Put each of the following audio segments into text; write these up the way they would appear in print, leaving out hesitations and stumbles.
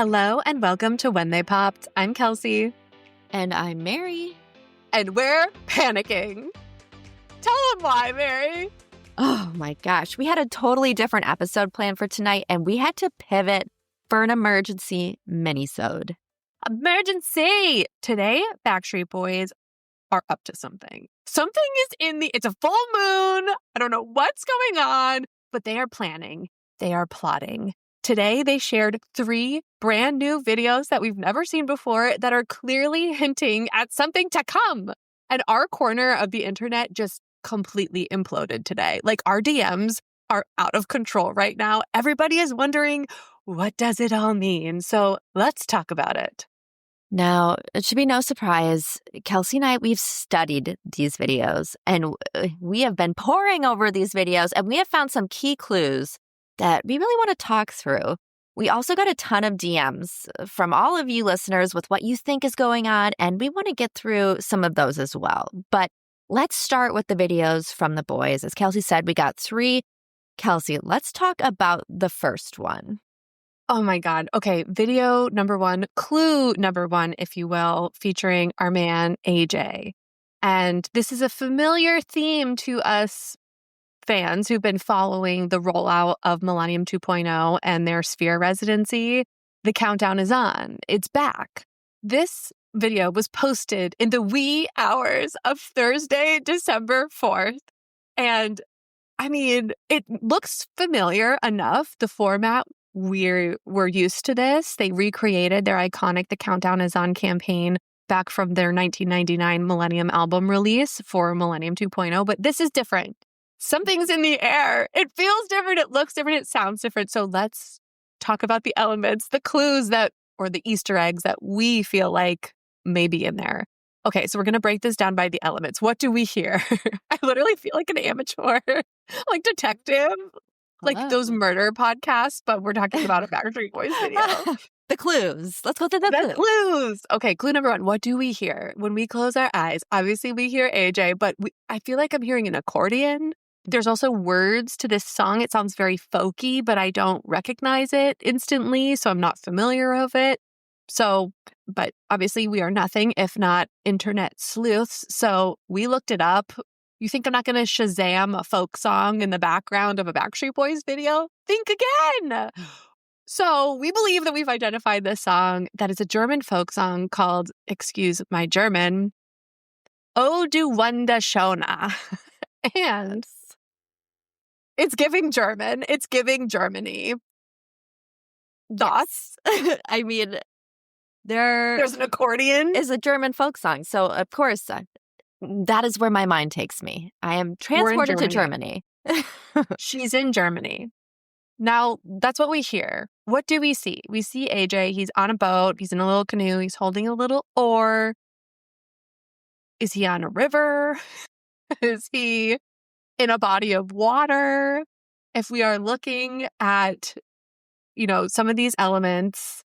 Hello and welcome to When They Popped. I'm Kelsey. And I'm Mary. And we're panicking. Tell them why, Mary. Oh my gosh. We had a totally different episode planned for tonight, and we had to pivot for an emergency mini-sode. Emergency! Today, Backstreet Boys are up to something. Something is it's a full moon. I don't know what's going on, but they are planning. They are plotting. Today, they shared 3 brand new videos that we've never seen before that are clearly hinting at something to come. And our corner of the internet just completely imploded today. Like, our DMs are out of control right now. Everybody is wondering, what does it all mean? So let's talk about it. Now, it should be no surprise, Kelsey and I, we've studied these videos, and we have been poring over these videos, and we have found some key clues that we really want to talk through. We also got a ton of DMs from all of you listeners with what you think is going on, and we want to get through some of those as well. But let's start with the videos from the boys. As Kelsey said, we got 3. Kelsey, let's talk about the first one. Oh my God. Okay, video number 1, clue number 1, if you will, featuring our man, AJ. And this is a familiar theme to us fans who've been following the rollout of Millennium 2.0 and their Sphere residency. The countdown is on. It's back. This video was posted in the wee hours of Thursday, December 4th. And I mean, it looks familiar enough. The format, we're used to this. They recreated their iconic The Countdown is On campaign back from their 1999 Millennium album release for Millennium 2.0. But this is different. Something's in the air. It feels different. It looks different. It sounds different. So let's talk about the elements, the clues or the Easter eggs that we feel like may be in there. Okay, so we're going to break this down by the elements. What do we hear? I literally feel like an amateur, like detective, like those murder podcasts, but we're talking about a Backstreet Boys video. The clues. Let's go through the clues. Okay, clue number 1. What do we hear? When we close our eyes, obviously we hear AJ, but I feel like I'm hearing an accordion. There's also words to this song. It sounds very folky, but I don't recognize it instantly, so I'm not familiar of it. So, but obviously we are nothing if not internet sleuths. So we looked it up. You think I'm not going to Shazam a folk song in the background of a Backstreet Boys video? Think again. So we believe that we've identified this song that is a German folk song called, excuse my German, O du Wunderschöne. And it's giving German. It's giving Germany. Thoughts? Yes. I mean, there's an accordion. Is a German folk song. So, of course, that is where my mind takes me. I am transported to Germany. She's in Germany. Now, that's what we hear. What do we see? We see AJ. He's on a boat. He's in a little canoe. He's holding a little oar. Is he on a river? Is he in a body of water? If we are looking at, some of these elements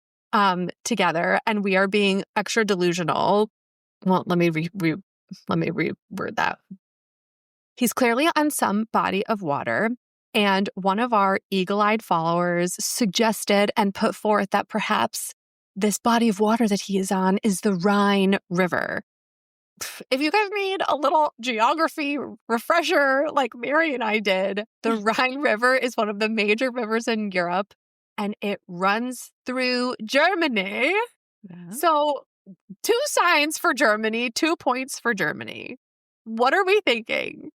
together and we are being extra delusional, well, let me reword that. He's clearly on some body of water, and one of our eagle-eyed followers suggested and put forth that perhaps this body of water that he is on is the Rhine River. If you guys need a little geography refresher like Mary and I did, the Rhine River is one of the major rivers in Europe, and it runs through Germany. Yeah. So 2 signs for Germany, 2 points for Germany. What are we thinking?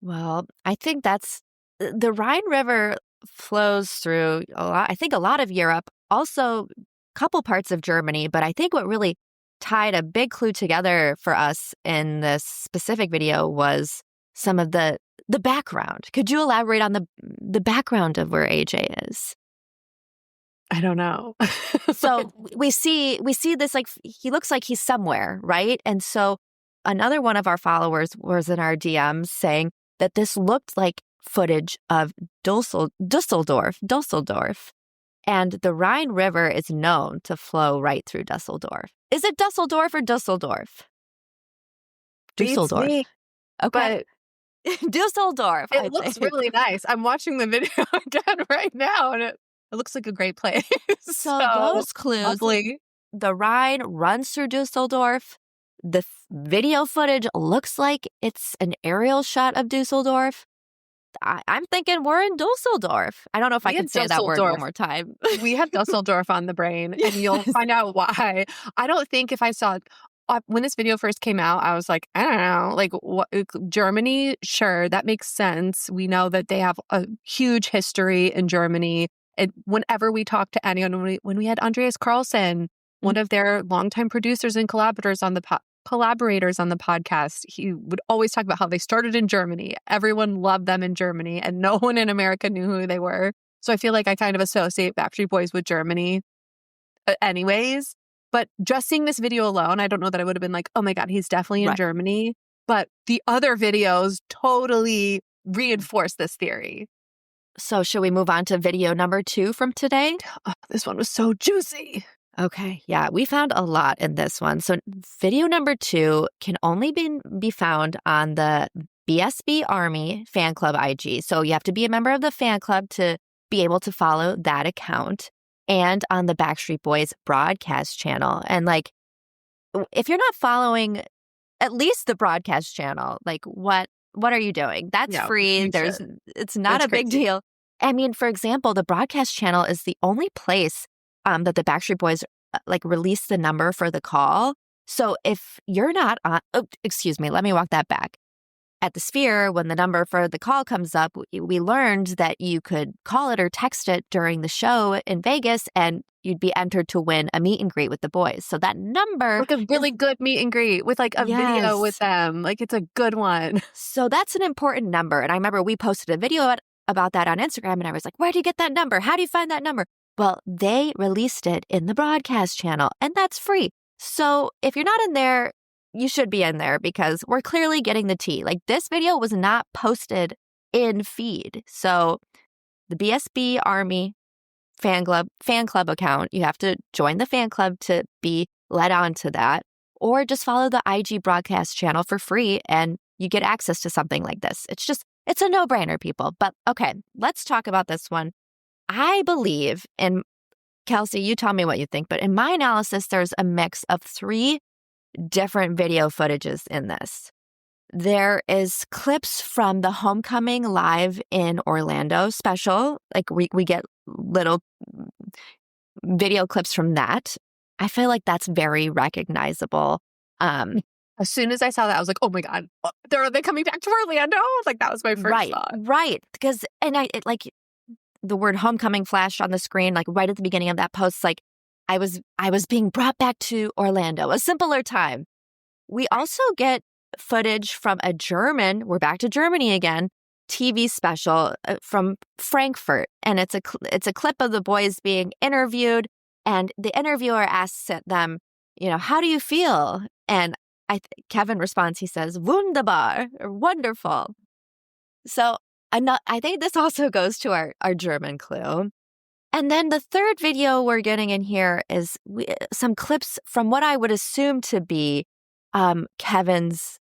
Well, I think the Rhine River flows through a lot of Europe, also a couple parts of Germany, but I think what really tied a big clue together for us in this specific video was some of the background. Could you elaborate on the background of where AJ is? I don't know. So we see this, like, he looks like he's somewhere, right? And so another one of our followers was in our DMs saying that this looked like footage of Düsseldorf. And the Rhine River is known to flow right through Düsseldorf. Is it Düsseldorf or Düsseldorf? Düsseldorf. Okay. Düsseldorf. It looks really nice. I'm watching the video again right now, and It looks like a great place. So So those clues, lovely. the Rhine runs through Dusseldorf. The video footage looks like it's an aerial shot of Dusseldorf. I'm thinking we're in Dusseldorf. I don't know if I We could had say that word one Dusseldorf. more time. We have Dusseldorf on the brain, and you'll Yes. find out why. I don't think if I saw when this video first came out, I was like, I don't know, like what, Germany, sure, that makes sense. We know that they have a huge history in Germany. And whenever we talk to anyone, when we had Andreas Carlson, one of their longtime producers and collaborators on the podcast, he would always talk about how they started in Germany. Everyone loved them in Germany, and no one in America knew who they were. So I feel like I kind of associate Backstreet Boys with Germany anyways. But just seeing this video alone, I don't know that I would have been like, oh my God, he's definitely in Right. Germany. But the other videos totally reinforce this theory. So should we move on to video number 2 from today? Oh, this one was so juicy. Okay. Yeah, we found a lot in this one. So video number 2 can only be found on the BSB Army fan club IG. So you have to be a member of the fan club to be able to follow that account, and on the Backstreet Boys broadcast channel. And like, if you're not following at least the broadcast channel, like what are you doing? That's Yeah, free. you should. It's not That's a big crazy. deal. I mean, for example, the broadcast channel is the only place that the Backstreet Boys like release the number for the call. So if you're not on, excuse me, let me walk that back. At the Sphere, when the number for the call comes up, we learned that you could call it or text it during the show in Vegas, and you'd be entered to win a meet and greet with the boys. So that number, Like a really good meet and greet with like a video with yes. them. Like it's a good one. So that's an important number. And I remember we posted a video about that on Instagram, and I was like, where do you get that number? How do you find that number? Well, they released it in the broadcast channel, and that's free. So if you're not in there, you should be in there because we're clearly getting the tea. Like this video was not posted in feed. So the BSB Army fan club account, you have to join the fan club to be led on to that, or just follow the IG broadcast channel for free and you get access to something like this. It's a no-brainer, people. But okay, let's talk about this one. I believe, and Kelsey, you tell me what you think, but in my analysis, there's a mix of 3 different video footages in this. There is clips from the Homecoming Live in Orlando special. Like we get little video clips from that. I feel like that's very recognizable. As soon as I saw that, I was like, oh my God, are they coming back to Orlando? Like that was my first thought. Right. Because, like the word homecoming flashed on the screen, like right at the beginning of that post, like I was being brought back to Orlando, a simpler time. We also get footage from a German, we're back to Germany again, TV special from Frankfurt. And it's a clip of the boys being interviewed. And the interviewer asks them, how do you feel? And Kevin responds, he says, wunderbar, or wonderful. So I think this also goes to our German clue. And then the third video we're getting in here is some clips from what I would assume to be Kevin's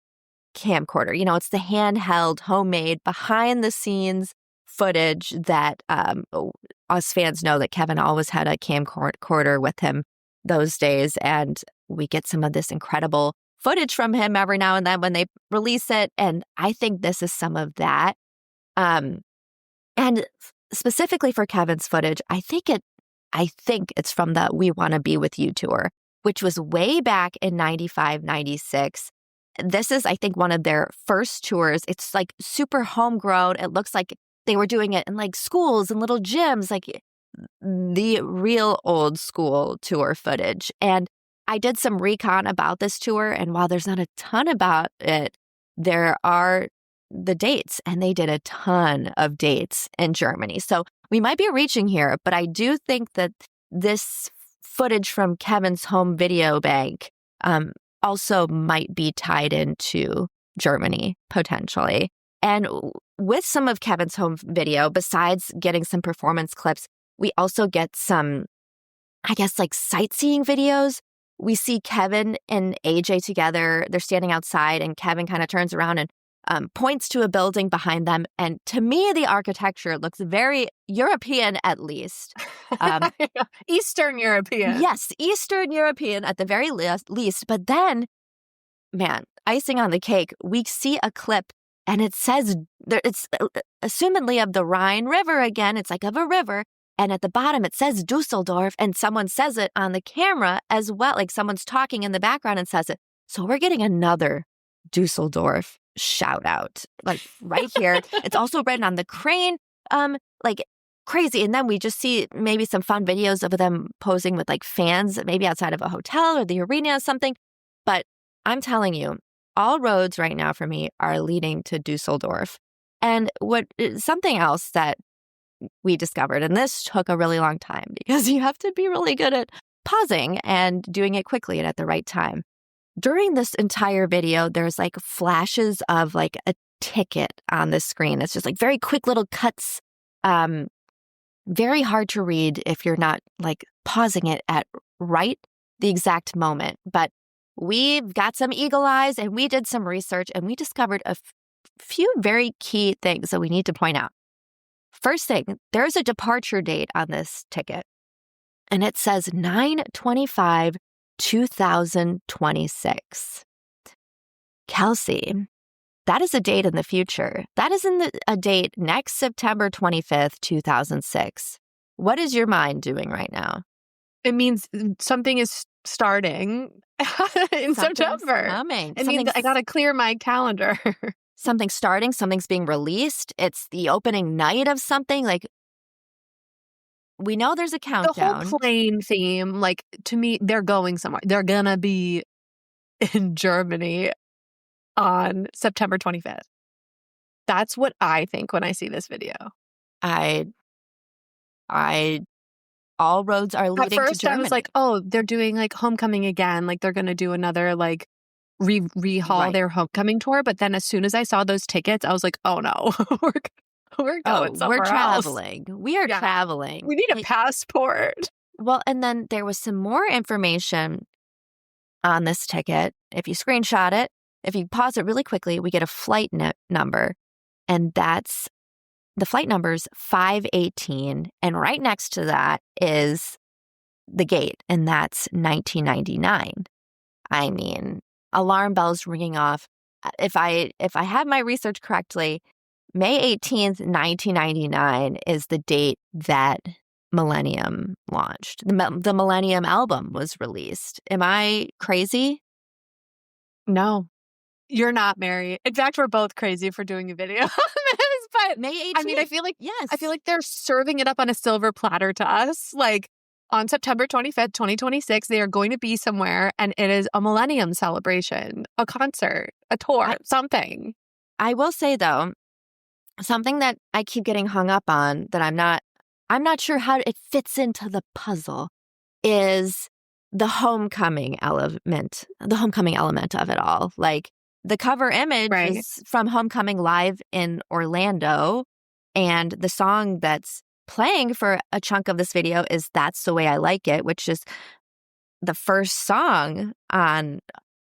camcorder. It's the handheld, homemade, behind-the-scenes footage that us fans know that Kevin always had a camcorder with him those days. And we get some of this incredible footage from him every now and then when they release it. And I think this is some of that. And specifically for Kevin's footage, I think it's from the We Want to Be With You tour, which was way back in 95, 96. This is, I think, one of their first tours. It's like super homegrown. It looks like they were doing it in like schools and little gyms, like the real old school tour footage. And I did some recon about this tour. And while there's not a ton about it, there are the dates, and they did a ton of dates in Germany. So we might be reaching here, but I do think that this footage from Kevin's home video bank also might be tied into Germany, potentially. And with some of Kevin's home video, besides getting some performance clips, we also get some, I guess, like sightseeing videos. We see Kevin and AJ together. They're standing outside, and Kevin kind of turns around and points to a building behind them. And to me, the architecture looks very European, at least. Eastern European. Yes, Eastern European at the very least. But then, man, icing on the cake, we see a clip and it says, it's assumedly of the Rhine River again. It's like of a river. And at the bottom, it says Düsseldorf, and someone says it on the camera as well. Like someone's talking in the background and says it. So we're getting another Düsseldorf shout out, like right here. It's also written on the crane, like crazy. And then we just see maybe some fun videos of them posing with like fans, maybe outside of a hotel or the arena or something. But I'm telling you, all roads right now for me are leading to Düsseldorf. And something else that we discovered, and this took a really long time because you have to be really good at pausing and doing it quickly and at the right time. During this entire video, there's like flashes of like a ticket on the screen. It's just like very quick little cuts, very hard to read if you're not like pausing it at the exact moment. But we've got some eagle eyes and we did some research and we discovered a few very key things that we need to point out. First thing, there's a departure date on this ticket, and it says 9/25/2026. Kelsey, that is a date in the future. That is a date next September 25th, 2006. What is your mind doing right now? It means something is starting in September. Coming. It means I got to clear my calendar. Something's starting, something's being released. It's the opening night of something. Like, we know there's a countdown. The whole plane theme, like, to me, they're going somewhere. They're going to be in Germany on September 25th. That's what I think when I see this video. All roads are leading to Germany. At first, I was like, oh, they're doing like homecoming again. Like, they're going to do another like rehaul their homecoming tour. But then as soon as I saw those tickets, I was like, oh no, we're going somewhere we're else. traveling. We are traveling. We need a passport. Well, and then there was some more information on this ticket. If you screenshot it, if you pause it really quickly, we get a flight number. And that's the flight number's 518. And right next to that is the gate. And that's 1999. I mean, alarm bells ringing off. If I have my research correctly, May 18th, 1999 is the date that Millennium launched. The Millennium album was released. Am I crazy? No, you're not, Mary. In fact, we're both crazy for doing a video on this. But May 18th. I mean, I feel like they're serving it up on a silver platter to us. Like, on September 25th, 2026, they are going to be somewhere, and it is a Millennium celebration, a concert, a tour, something. I will say, though, something that I keep getting hung up on that I'm not sure how it fits into the puzzle is the homecoming element of it all. Like, the cover image is from Homecoming Live in Orlando, and the song that's playing for a chunk of this video is That's the Way I Like It, which is the first song on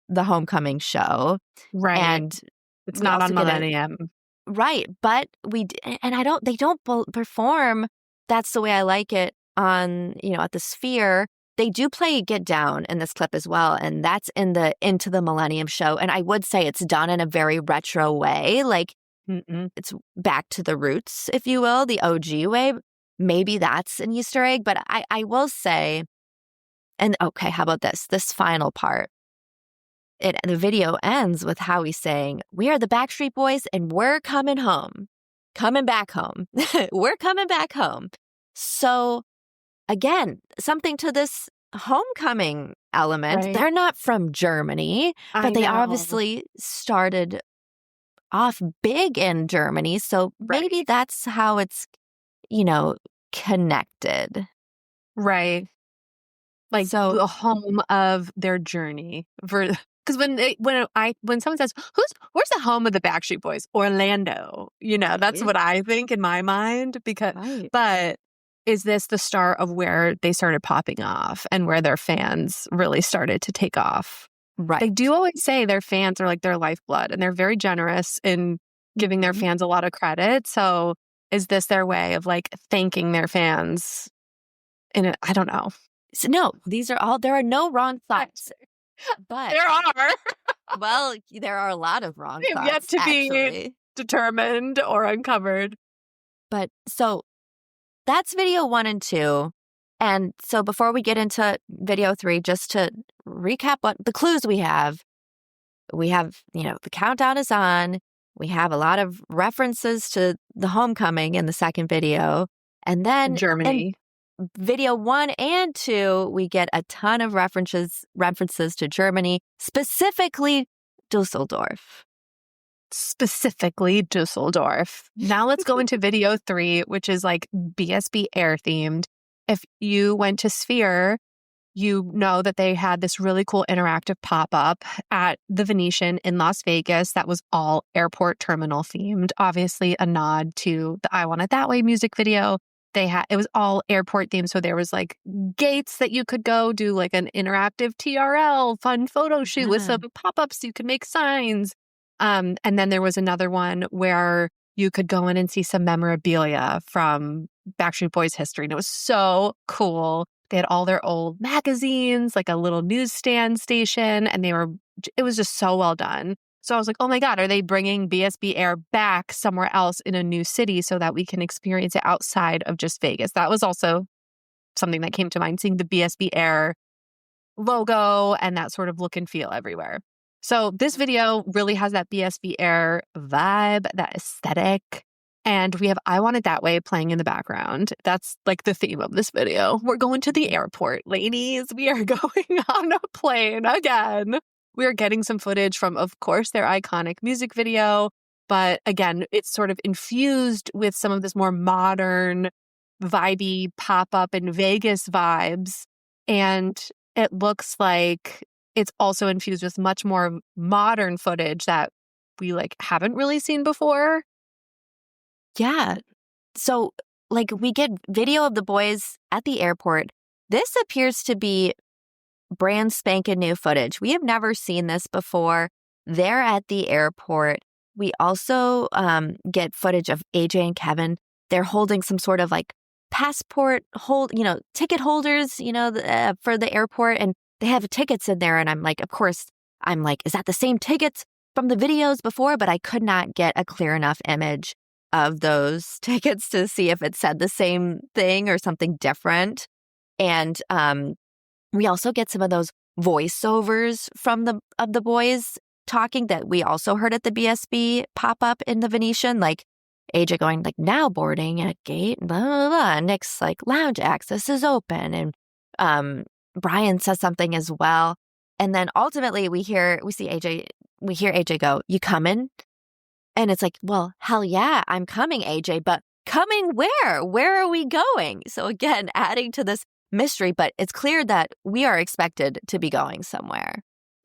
the Homecoming show. Right. And it's not on Millennium. Right. But they don't perform That's the Way I Like It on, at the Sphere. They do play Get Down in this clip as well. And that's in the Into the Millennium show. And I would say it's done in a very retro way. Like, it's back to the roots, if you will, the OG way. Maybe that's an Easter egg. But I will say, and okay, how about this? This final part. The video ends with Howie saying, "We are the Backstreet Boys and we're coming home. Coming back home. We're coming back home." So again, something to this homecoming element. Right. They're not from Germany, but they obviously started off big in Germany. So maybe that's how it's, connected. Right. Like, so, the home of their journey. Because when someone says, where's the home of the Backstreet Boys? Orlando. That's what I think in my mind. But is this the start of where they started popping off and where their fans really started to take off? Right. They do always say their fans are like their lifeblood, and they're very generous in giving their fans a lot of credit. So is this their way of like thanking their fans And I don't know. So no, there are no wrong thoughts. But There are. well, there are a lot of wrong They've yet thoughts, to be actually. determined or uncovered. But so that's video 1 and 2. And so before we get into video 3, just to recap what the clues we have, the countdown is on. We have a lot of references to the homecoming in the second video. And then Germany. in video 1 and 2, we get a ton of references to Germany, specifically Düsseldorf. Specifically Düsseldorf. Now let's go into video 3, which is like BSB air themed. If you went to Sphere, you know that they had this really cool interactive pop-up at the Venetian in Las Vegas that was all airport terminal themed. Obviously a nod to the I Want It That Way music video. It was all airport themed. So there was like gates that you could go do like an interactive TRL fun photo shoot with some pop-ups. You could make signs. And then there was another one where you could go in and see some memorabilia from Backstreet Boys history. And it was so cool. They had all their old magazines, like a little newsstand station, and it was just so well done. So I was like, oh my God, are they bringing BSB Air back somewhere else in a new city so that we can experience it outside of just Vegas? That was also something that came to mind, seeing the BSB Air logo and that sort of look and feel everywhere. So this video really has that BSB Air vibe, that aesthetic. And we have I Want It That Way playing in the background. That's like the theme of this video. We're going to the airport, ladies. We are going on a plane again. We are getting some footage from, of course, their iconic music video. But again, it's sort of infused with some of this more modern, vibey pop-up in Vegas vibes. And it looks like it's also infused with much more modern footage that we haven't really seen before. Yeah. So we get video of the boys at the airport. This appears to be brand spanking new footage. We have never seen this before. They're at the airport. We also get footage of AJ and Kevin. They're holding some sort of passport ticket holders, for the airport. And they have tickets in there. And I'm like, is that the same tickets from the videos before? But I could not get a clear enough image of those tickets to see if it said the same thing or something different. And we also get some of those voiceovers from the boys talking that we also heard at the BSB pop-up in the Venetian, like AJ going now boarding at gate, blah, blah, blah. Nick's lounge access is open. And Brian says something as well. And then ultimately we hear AJ go, "You coming?" And it's well, hell yeah, I'm coming, AJ, but coming where? Where are we going? So again, adding to this mystery, but it's clear that we are expected to be going somewhere.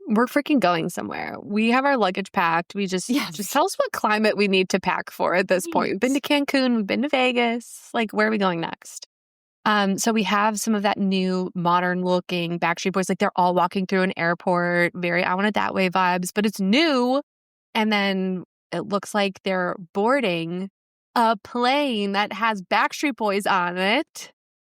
We're freaking going somewhere. We have our luggage packed. We just tell us what climate we need to pack for at this point. We've been to Cancun, we've been to Vegas. Where are we going next? So we have some of that new modern looking Backstreet Boys. They're all walking through an airport, very I Want It That Way vibes, but it's new. And then it looks like they're boarding a plane that has Backstreet Boys on it.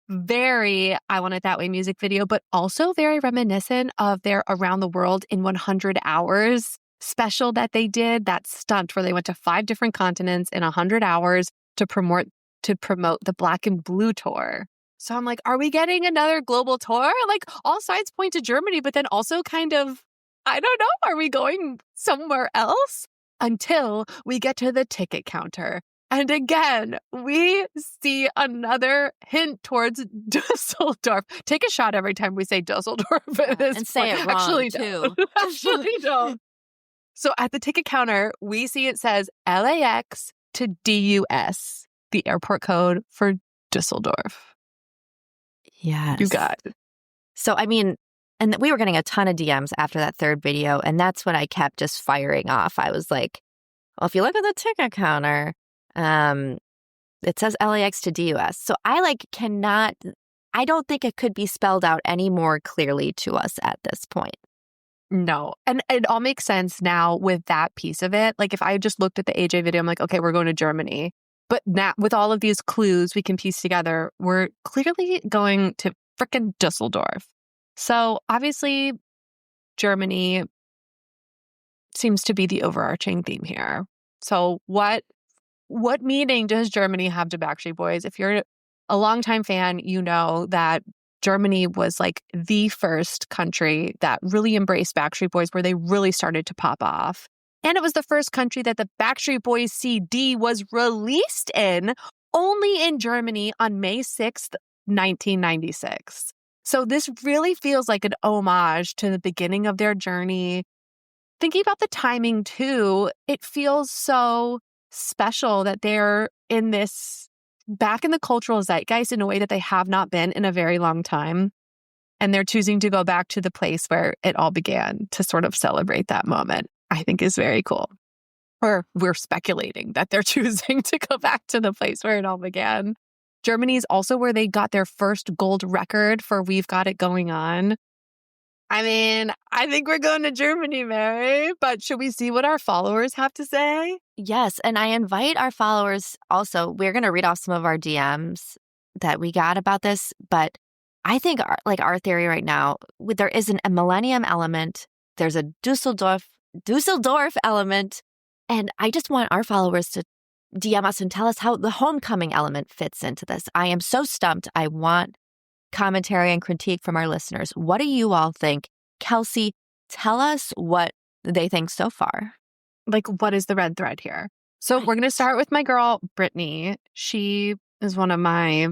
Very I Want It That Way music video, but also very reminiscent of their Around the World in 100 Hours special that they did, that stunt where they went to 5 different continents in 100 hours to promote the Black and Blue tour. So I'm are we getting another global tour? All signs point to Germany, but then also kind of, I don't know, are we going somewhere else? Until we get to the ticket counter. And again, we see another hint towards Düsseldorf. Take a shot every time we say Düsseldorf at this and say point. it wrong, too. Actually don't. So at the ticket counter, we see it says LAX to DUS, the airport code for Düsseldorf. Yes. You got it. So, and we were getting a ton of DMs after that third video, and that's when I kept just firing off. I was like, well, if you look at the ticket counter, it says LAX to DUS. So I I don't think it could be spelled out any more clearly to us at this point. No. And it all makes sense now with that piece of it. If I just looked at the AJ video, I'm okay, we're going to Germany. But now, with all of these clues we can piece together, we're clearly going to frickin' Düsseldorf. So obviously, Germany seems to be the overarching theme here. So what meaning does Germany have to Backstreet Boys? If you're a longtime fan, you know that Germany was like the first country that really embraced Backstreet Boys, where they really started to pop off. And it was the first country that the Backstreet Boys CD was released in, only in Germany on May 6th, 1996. So this really feels like an homage to the beginning of their journey. Thinking about the timing too, it feels so special that they're in this, back in the cultural zeitgeist in a way that they have not been in a very long time. And they're choosing to go back to the place where it all began to sort of celebrate that moment, I think is very cool. Or we're speculating that they're choosing to go back to the place where it all began. Germany is also where they got their first gold record for We've Got It Going On. I mean, I think we're going to Germany, Mary, but should we see what our followers have to say? Yes, and I invite our followers also. We're going to read off some of our DMs that we got about this, but I think our theory right now, there is a millennium element, there's a Düsseldorf element, and I just want our followers to DM us and tell us how the homecoming element fits into this. I am so stumped. I want commentary and critique from our listeners. What do you all think? Kelsey, tell us what they think so far. Like, what is the red thread here? So we're going to start with my girl, Brittany. She is one of my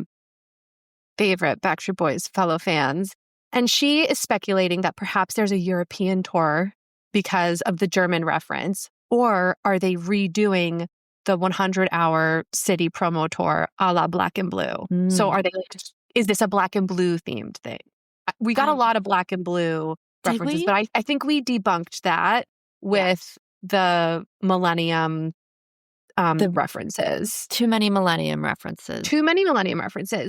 favorite Backstreet Boys fellow fans. And she is speculating that perhaps there's a European tour because of the German reference. Or are they redoing the 100-hour city promo tour a la Black and Blue? So are they is this a Black and Blue themed thing? We got a lot of Black and Blue references, but I think we debunked that with the Millennium the references. Too many Millennium references.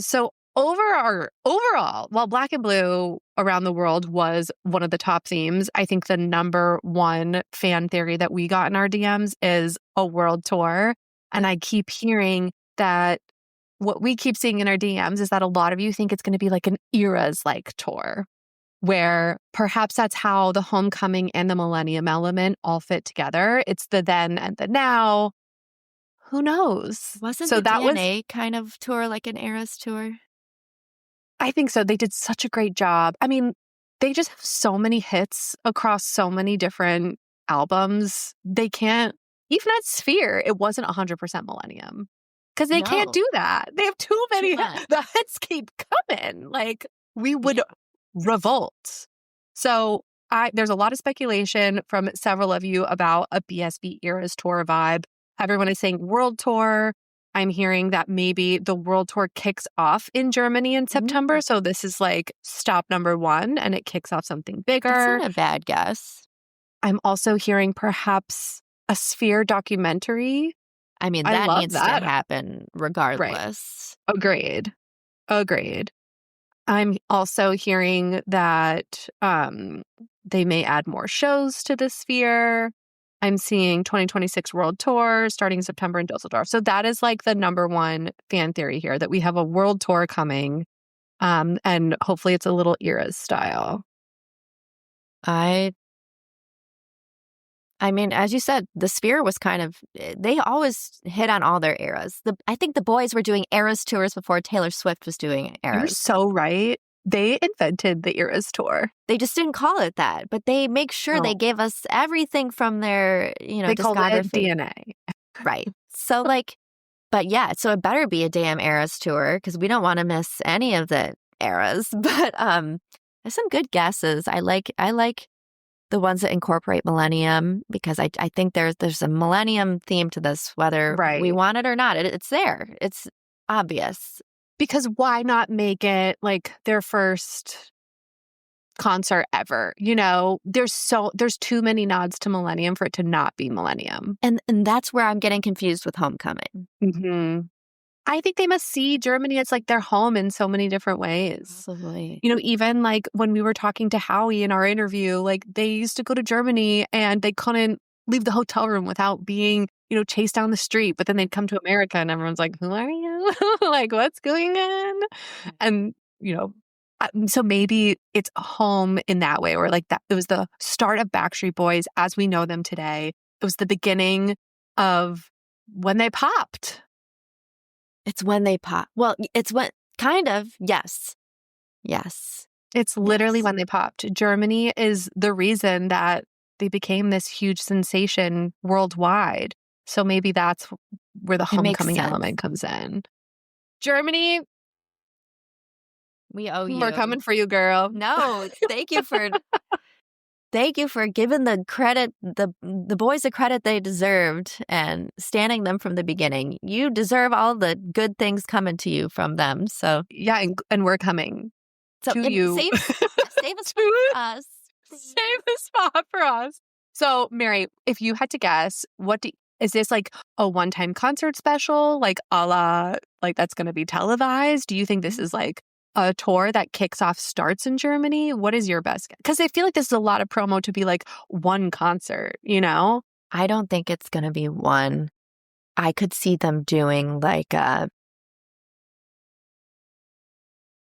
So overall, while Black and Blue around the world was one of the top themes, I think the number one fan theory that we got in our DMs is a world tour. And I keep hearing that what we keep seeing in our DMs is that a lot of you think it's going to be like an Eras-like tour, where perhaps that's how the homecoming and the millennium element all fit together. It's the then and the now. Who knows? Wasn't the DNA kind of tour like an Eras tour? I think so. They did such a great job. I mean, they just have so many hits across so many different albums. They can't, even at Sphere, it wasn't 100% millennium. Because they can't do that. They have too many. The hits keep coming. Like, we would revolt. So there's a lot of speculation from several of you about a BSB Eras tour vibe. Everyone is saying world tour. I'm hearing that maybe the world tour kicks off in Germany in September. So this is like stop number one and it kicks off something bigger. That's not a bad guess. I'm also hearing perhaps a Sphere documentary. I mean, that needs to happen regardless. Right. Agreed. I'm also hearing that they may add more shows to the Sphere. I'm seeing 2026 World Tour starting in September in Düsseldorf. So that is like the number one fan theory here, that we have a world tour coming, and hopefully it's a little Eras style. I mean, as you said, the Sphere was kind of, they always hit on all their eras. I think the boys were doing Eras tours before Taylor Swift was doing Eras. You're so right. They invented the Eras tour. They just didn't call it that, but they make sure they gave us everything from their, they discography. Called it DNA. Right. So but yeah, so it better be a damn Eras tour because we don't want to miss any of the eras. But there's some good guesses. I like the ones that incorporate millennium because I think there's a millennium theme to this, whether we want it or not. It's there. It's obvious. Because why not make it like their first concert ever? There's too many nods to millennium for it to not be millennium. And that's where I'm getting confused with homecoming. Mm-hmm. I think they must see Germany as like their home in so many different ways. Absolutely. Even like when we were talking to Howie in our interview, like they used to go to Germany and they couldn't leave the hotel room without being, chased down the street, but then they'd come to America and everyone's like, who are you? Like, what's going on? And, so maybe it's home in that way, or like that it was the start of Backstreet Boys as we know them today. It was the beginning of when they popped. It's when they pop. Well, it's when kind of, yes. Yes. It's literally when they popped. Germany is the reason that they became this huge sensation worldwide. So maybe that's where the homecoming element comes in. Germany, we owe you. We're coming for you, girl. No, thank you for giving the credit, the boys the credit they deserved and standing them from the beginning. You deserve all the good things coming to you from them. So yeah, and we're coming to you. Save a spot for us. Save a spot for us. So, Mary, if you had to guess, is this like a one-time concert special, like a la, like that's going to be televised? Do you think this is like a tour that kicks off starts in Germany? What is your best guess? Because I feel like this is a lot of promo to be like one concert, I don't think it's going to be one. I could see them doing like a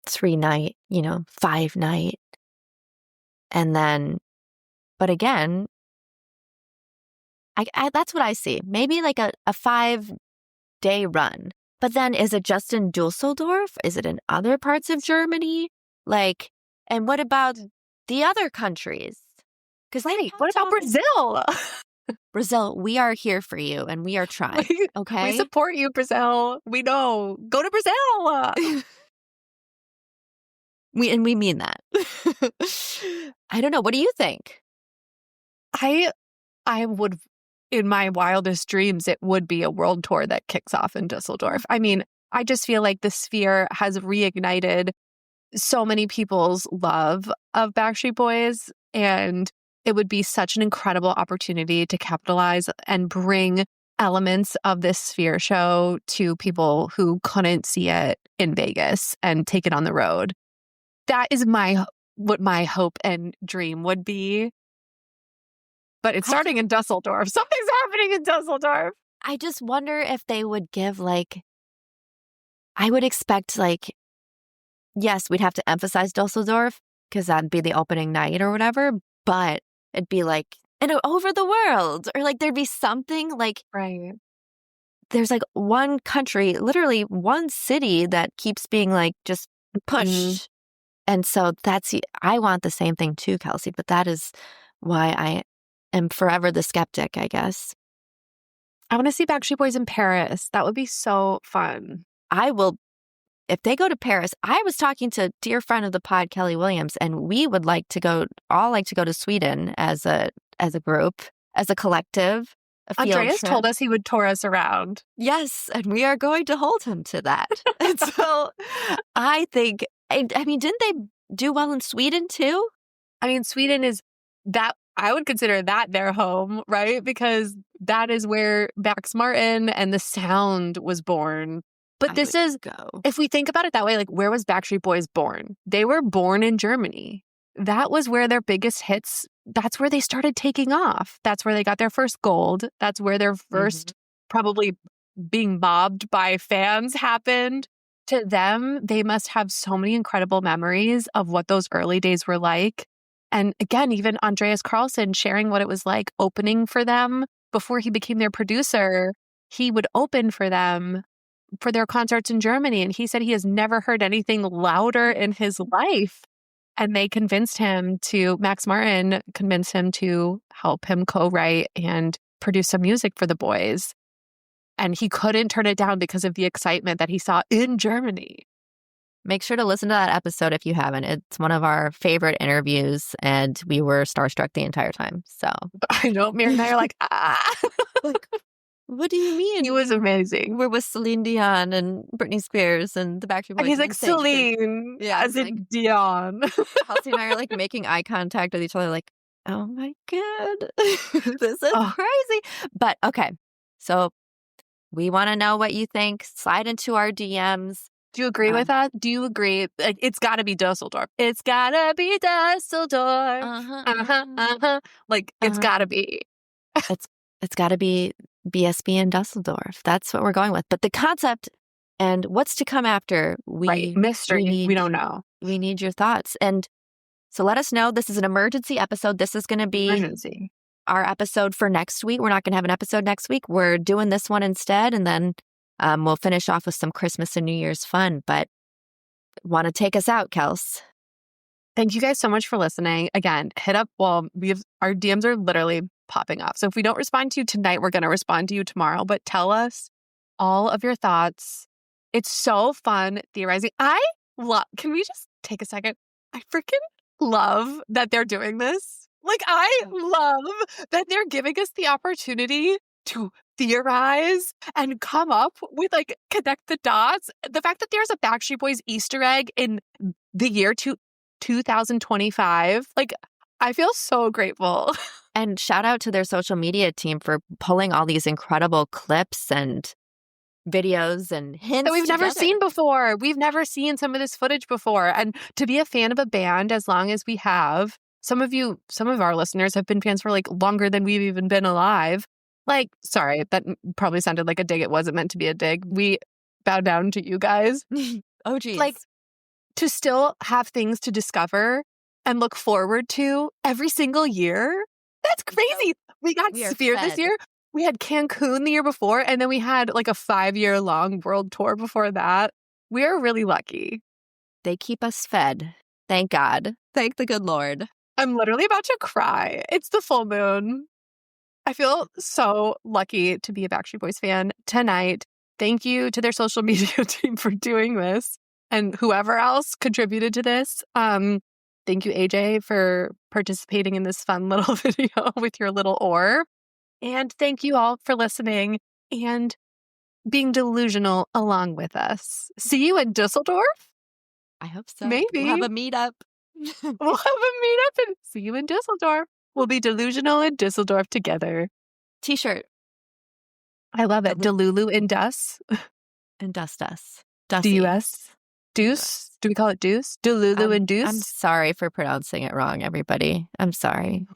3-night, 5-night. And then, but again, I that's what I see. Maybe like a 5-day run. But then is it just in Düsseldorf? Is it in other parts of Germany? Like, and what about the other countries? Because what about Brazil? Brazil, we are here for you and we are trying. Okay. We support you, Brazil. We know. Go to Brazil. We mean that. I don't know. What do you think? I would, in my wildest dreams, it would be a world tour that kicks off in Düsseldorf. I mean, I just feel like the Sphere has reignited so many people's love of Backstreet Boys, and it would be such an incredible opportunity to capitalize and bring elements of this Sphere show to people who couldn't see it in Vegas and take it on the road. That is what my hope and dream would be. But it's starting in Düsseldorf. Something's happening in Düsseldorf. I just wonder if they would give I would expect yes, we'd have to emphasize Düsseldorf because that'd be the opening night or whatever, but it'd be over the world or there'd be something right. There's one country, literally one city that keeps being just pushed. Mm-hmm. And so I want the same thing too, Kelsey, but that is why I am forever the skeptic, I guess. I want to see Backstreet Boys in Paris. That would be so fun. I will. If they go to Paris, I was talking to a dear friend of the pod, Kelly Williams, and we would like to go to Sweden as a group, as a collective. Andreas told us he would tour us around. Yes, and we are going to hold him to that. And so I think, I mean, didn't they do well in Sweden too? I mean, Sweden is that, I would consider that their home, right? Because that is where Max Martin and the sound was born. But if we think about it that way, where was Backstreet Boys born? They were born in Germany. That was where their biggest hits, that's where they started taking off. That's where they got their first gold. That's where their first probably being mobbed by fans happened. To them, they must have so many incredible memories of what those early days were like. And again, even Andreas Carlson sharing what it was like opening for them before he became their producer. He would open for them for their concerts in Germany. And he said he has never heard anything louder in his life. And they Max Martin convinced him to help him co-write and produce some music for the boys. And he couldn't turn it down because of the excitement that he saw in Germany. Make sure to listen to that episode if you haven't. It's one of our favorite interviews, and we were starstruck the entire time. So I know, Mary and I are like, what do you mean? He was amazing. We're with Celine Dion and Britney Spears and the Backstreet Boys. And he's like, Celine, as in Dion. Kelsey and I are making eye contact with each other oh my God, this is crazy. But okay, so we want to know what you think. Slide into our DMs. Do you agree with that? Do you agree? It's got to be Düsseldorf. It's got to be Düsseldorf. It's got to be. It's got to be BSB in Düsseldorf. That's what we're going with. But the concept and what's to come after, mystery. We don't know. We need your thoughts. And so let us know. This is an emergency episode. This is going to be our episode for next week. We're not going to have an episode next week. We're doing this one instead. And then we'll finish off with some Christmas and New Year's fun. But want to take us out, Kels? Thank you guys so much for listening. Again, hit up. Well, our DMs are literally popping off. So if we don't respond to you tonight, we're going to respond to you tomorrow. But tell us all of your thoughts. It's so fun theorizing. Can we just take a second? I freaking love that they're doing this. Like, I love that they're giving us the opportunity to theorize and come up with, like, connect the dots. The fact that there's a Backstreet Boys Easter egg in the year 2025, like, I feel so grateful. And shout out to their social media team for pulling all these incredible clips and videos and hints that we've never seen before. We've never seen some of this footage before. And to be a fan of a band as long as we have, some of our listeners have been fans for like longer than we've even been alive. Like, sorry, that probably sounded like a dig. It wasn't meant to be a dig. We bow down to you guys. Oh, geez. Like, to still have things to discover and look forward to every single year. That's crazy. We got Sphere this year. We had Cancun the year before, and then we had like a 5-year-long world tour before that. We're really lucky. They keep us fed. Thank God. Thank the good Lord. I'm literally about to cry. It's the full moon. I feel so lucky to be a Backstreet Boys fan tonight. Thank you to their social media team for doing this and whoever else contributed to this. Thank you, AJ, for participating in this fun little video with your little oar. And thank you all for listening and being delusional along with us. See you in Düsseldorf? I hope so. Maybe. We'll have a meetup. We'll have a meetup and see you in Düsseldorf. We'll be delusional in Düsseldorf together. T-shirt. I love it. Delulu in Dus. And Dust. D-U-S. Deuce? Do we call it Deuce? Delulu and Deuce? I'm sorry for pronouncing it wrong, everybody. I'm sorry.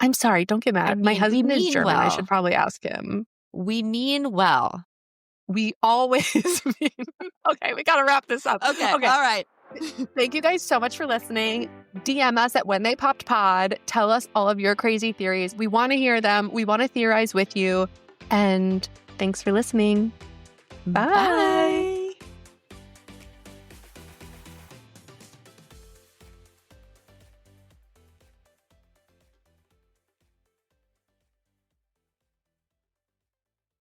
I'm sorry. Don't get mad. I mean, my husband is German. well. I should probably ask him. We mean well. We always mean. Okay, we got to wrap this up. Okay. All right. Thank you guys so much for listening. DM us at When They Popped Pod. Tell us all of your crazy theories. We want to hear them. We want to theorize with you. And thanks for listening. Bye. Bye.